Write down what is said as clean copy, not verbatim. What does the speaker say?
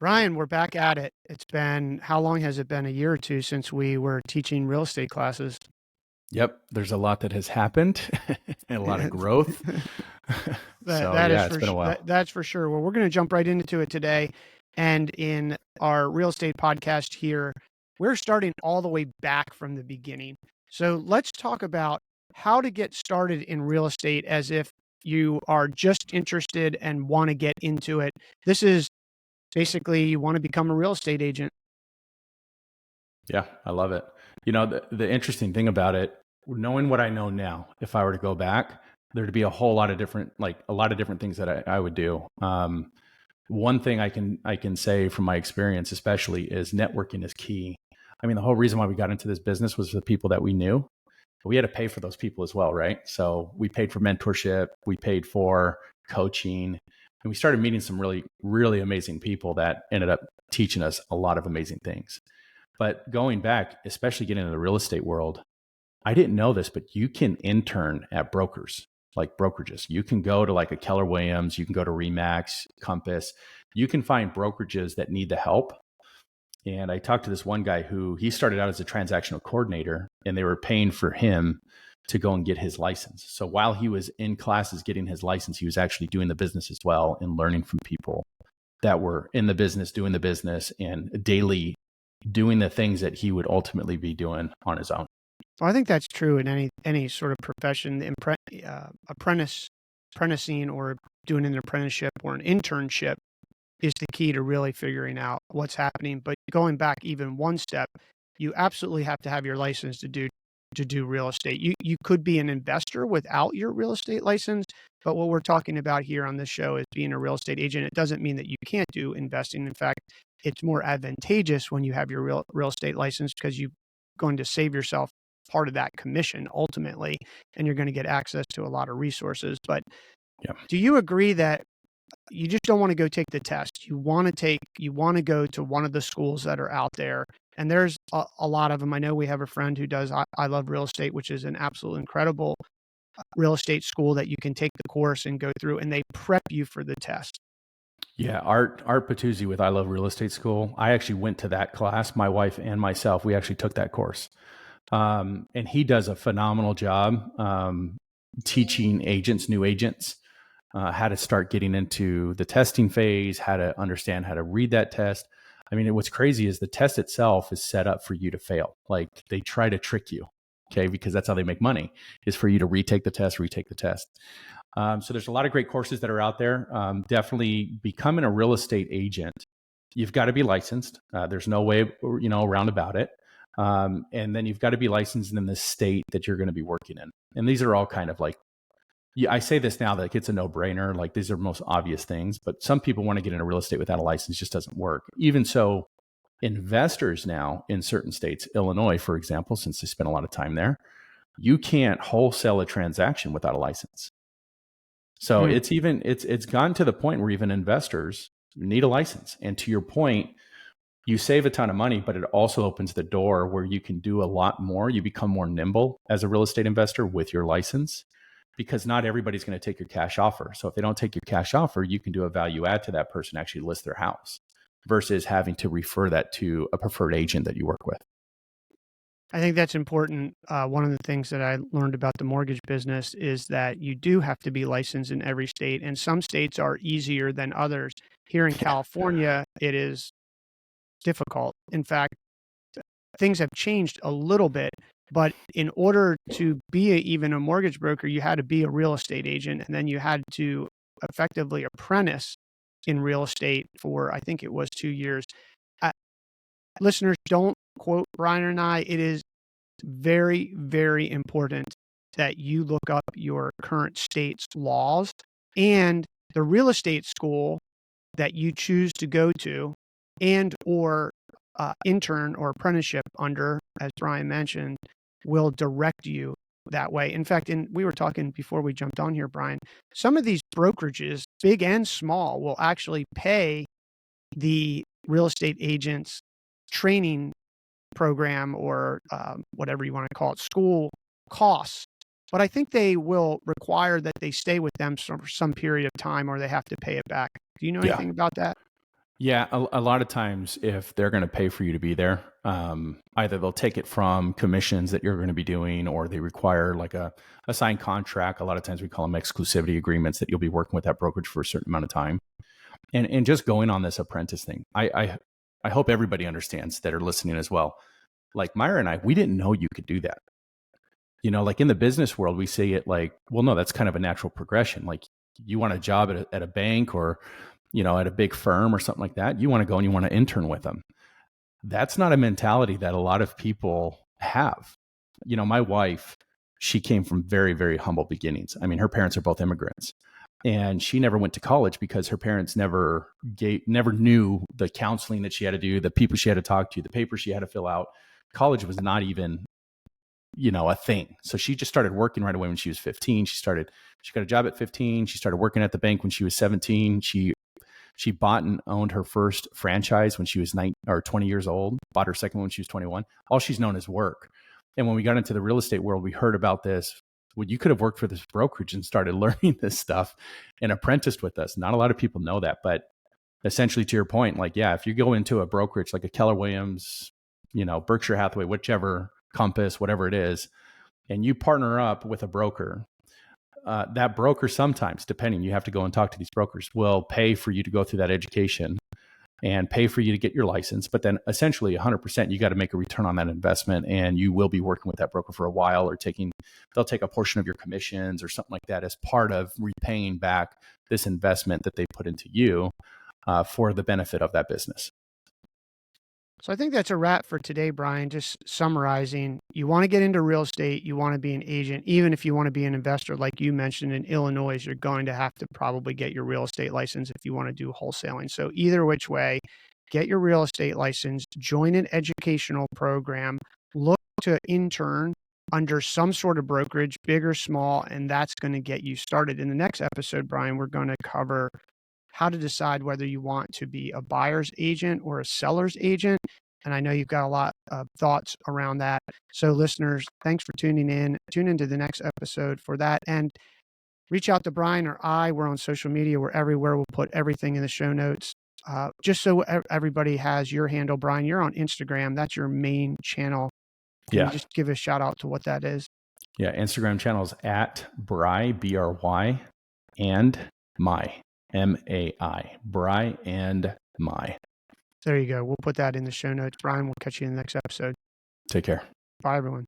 Brian, we're back at it. It's been, how long has it been? A year or two since we were teaching real estate classes. Yep, there's a lot that has happened and a lot of growth. That So that is yeah, it's for been a while. that's for sure. Well, we're going to jump right into it today, and in our real estate podcast here, we're starting all the way back from the beginning. So let's talk about how to get started in real estate as if you are just interested and want to get into it. This is basically you want to become a real estate agent. Yeah, I love it. The interesting thing about it, knowing what I know now, if I were to go back, there'd be a whole lot of different, like a lot of different things that I would do. One thing I can say from my experience, especially, is networking is key. I mean, the whole reason why we got into this business was the people that we knew. We had to pay for those people as well, right? So we paid for mentorship, we paid for coaching, and we started meeting some really, really amazing people that ended up teaching us a lot of amazing things. But going back, especially getting into the real estate world, I didn't know this, but you can intern at brokers, like brokerages. You can go to like a Keller Williams, you can go to Remax, Compass. You can find brokerages that need the help. And I talked to this one guy who he started out as a transactional coordinator, and they were paying for him to go and get his license. So while he was in classes getting his license, he was actually doing the business as well and learning from people that were in the business, doing the business, and daily doing the things that he would ultimately be doing on his own. Well, I think that's true in any sort of profession. Apprenticing or doing an apprenticeship or an internship is the key to really figuring out what's happening. But going back even one step, you absolutely have to have your license to do real estate. You could be an investor without your real estate license, but what we're talking about here on this show is being a real estate agent. It doesn't mean that you can't do investing. In fact, it's more advantageous when you have your real estate license because you're going to save yourself part of that commission ultimately, and you're going to get access to a lot of resources. But Yeah. do you agree that you just don't want to go take the test? You want to go to one of the schools that are out there, and there's a lot of them. I know we have a friend who does I Love Real Estate, which is an absolute incredible real estate school that you can take the course and go through, and they prep you for the test. Yeah. Art Patuzzi with I Love Real Estate School. I actually went to that class. My wife and myself, we actually took that course. And he does a phenomenal job teaching agents, new agents, how to start getting into the testing phase, how to understand how to read that test. I mean, what's crazy is the test itself is set up for you to fail. Like they try to trick you, okay, because that's how they make money, is for you to retake the test. So there's a lot of great courses that are out there. Definitely becoming a real estate agent, you've got to be licensed. There's no way, around about it. And then you've got to be licensed in the state that you're going to be working in. And these are all kind of like, yeah, I say this now, like it's a no-brainer. Like these are most obvious things, but some people want to get into real estate without a license. Just doesn't work. Even so, investors now in certain states, Illinois, for example, since I spent a lot of time there, you can't wholesale a transaction without a license. So Hmm. it's gone to the point where even investors need a license. And to your point, you save a ton of money, but it also opens the door where you can do a lot more. You become more nimble as a real estate investor with your license, because not everybody's going to take your cash offer. So if they don't take your cash offer, you can do a value add to that person, actually list their house, versus having to refer that to a preferred agent that you work with. I think that's important. One of the things that I learned about the mortgage business is that you do have to be licensed in every state, and some states are easier than others. Here in Yeah. California, it is difficult. In fact, things have changed a little bit, but in order to be even a mortgage broker, you had to be a real estate agent, and then you had to effectively apprentice in real estate for, I think it was 2 years. Uh, Listeners, don't quote Brian and I. It is very, very important that you look up your current state's laws and the real estate school that you choose to go to and or intern or apprenticeship under, as Brian mentioned, will direct you that way. In fact, we were talking before we jumped on here, Brian, some of these brokerages, big and small, will actually pay the real estate agents training program or whatever you want to call it, school costs. But I think they will require that they stay with them for some period of time or they have to pay it back. Do you know Yeah. anything about that? Yeah, a lot of times if they're going to pay for you to be there, either they'll take it from commissions that you're going to be doing, or they require like a signed contract. A lot of times we call them exclusivity agreements that you'll be working with that brokerage for a certain amount of time. And just going on this apprentice thing, I hope everybody understands that are listening as well. Like Myra and I, we didn't know you could do that. Like in the business world, we say it like, well, no, that's kind of a natural progression. Like you want a job at a bank or, at a big firm or something like that. You want to go and you want to intern with them. That's not a mentality that a lot of people have. My wife, she came from very, very humble beginnings. I mean, her parents are both immigrants. And she never went to college because her parents never knew the counseling that she had to do, the people she had to talk to, the papers she had to fill out. College was not even a thing. So she just started working right away when she was 15. She got a job at 15. She started working at the bank when she was 17. She bought and owned her first franchise when she was 20 years old, bought her second one when she was 21. All she's known is work. And when we got into the real estate world, we heard about this. Well, you could have worked for this brokerage and started learning this stuff and apprenticed with us. Not a lot of people know that, but essentially to your point, like, yeah, if you go into a brokerage like a Keller Williams, Berkshire Hathaway, whichever, Compass, whatever it is, and you partner up with a broker, that broker sometimes, depending, you have to go and talk to these brokers, will pay for you to go through that education and pay for you to get your license. But then essentially 100%, you got to make a return on that investment, and you will be working with that broker for a while, or they'll take a portion of your commissions or something like that as part of repaying back this investment that they put into you for the benefit of that business. So I think that's a wrap for today, Brian. Just summarizing, you want to get into real estate, you want to be an agent, even if you want to be an investor, like you mentioned in Illinois, you're going to have to probably get your real estate license if you want to do wholesaling. So either which way, get your real estate license, join an educational program, look to intern under some sort of brokerage, big or small, and that's going to get you started. In the next episode, Brian, we're going to cover how to decide whether you want to be a buyer's agent or a seller's agent. And I know you've got a lot of thoughts around that. So listeners, thanks for tuning in. Tune into the next episode for that. And reach out to Brian or I. We're on social media. We're everywhere. We'll put everything in the show notes. Just so everybody has your handle, Brian, you're on Instagram. That's your main channel. Can you just give a shout out to what that is? Yeah. Instagram channel is at Bry, BRY, and my. MAI, Bry and My. There you go. We'll put that in the show notes. Brian, we'll catch you in the next episode. Take care. Bye, everyone.